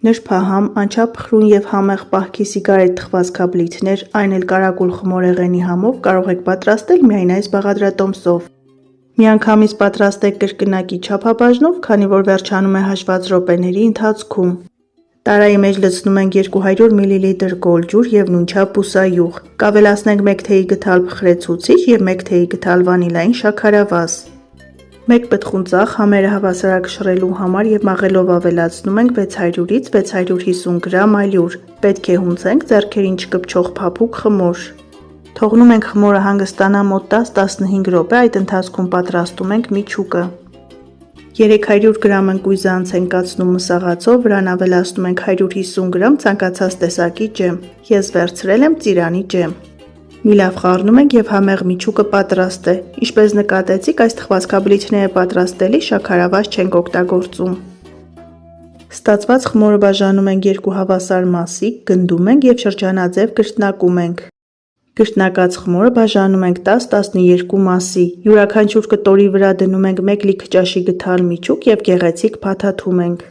Նրբահամ, անչափ փխրուն և համեղ պահքի սիգարետ թխված քաբլիթներ, այն էլ կարագուլ խմորեղենի համով կարող եք պատրաստել միայն այս բաղադրատոմսով։ Միանգամից պատրաստեք կրկնակի չափաբաժնով, քանի որ վերջանում է հաշված րոպեների ընթացքում։ Տարայի մեջ լցնում ենք 200 մլ գոլ ջուր և նույնչափ բուսայուղ։ Կավելացնենք 1 թեյի գդալ փխրեցուցիչ և 1 թեյի գդալ վանիլային շաքարավազ։ 1 պտղուն ծաղ համերը հավասարակշռելու համար և մաղելով ավելացնում ենք 600-ից 650 գրամ ալյուր։ Պետք է հունցենք ձեռքերին չկպչող փափուկ խմոր։ Թողնում ենք խմորը հանգստանա մոտ 10-15 րոպե, այդ ընթացքում պատրաստում ենք միջուկը։ 300 գրամ ընկույզը անց ենք կացնում մսաղացով, վրան ավելացնում ենք 150 գրամ ցանկացած տեսակի ջեմ։ Ես վերցրել եմ ծիրանի ջեմ։ Մի լավ խառնում ենք և համեղ միջուկը պատրաստ է։ Ինչպես նկատեցիք, այս թխված քաբլիթները պատրաստելիս շաքարավազ չենք օգտագործում։ Ստացված խմորը բաժանում ենք 2 հավասար մասի, գնդում ենք և շրջանաձև կրկնակում ենք։ Կրկնակած խմորը բաժանում ենք 10-12 մասի։ Յուրաքանչյուր կտորի վրա դնում ենք 1 լիքը ճաշի գդալ միջուկ և գեղեցիկ փաթաթում ենք։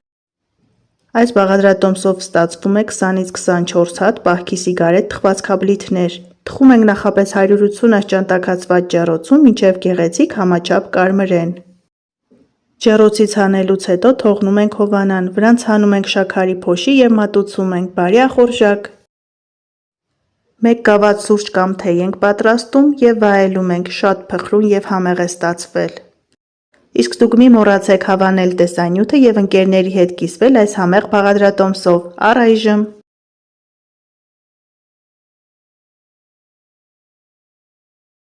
Այս բաղադրատոմսով ստացվում է 20-ից 24 հատ պահքի սիգարետ թխված քաբլիթներ։ Թխում ենք նախապես 180 ճանտաքացված ջեռոցում, մինչև գեղեցիկ համաչափ կարմրեն։ Ջեռոցից հանելուց հետո թողնում ենք հովանան, վրան ցանում ենք շաքարի փոշի և մատուցում ենք։ Բարի ախորժակ։ 1 գավաթ սուրճ կամ թեյ ենք պատրաստում և վայելում ենք, շատ փխրուն և համեղ է ստացվել։ Իսկ դուք մի մոռացեք հավանել տեսանյութը և ընկերների հետ կիսվել այս համեղ բաղադրատոմսով։ Առայժմ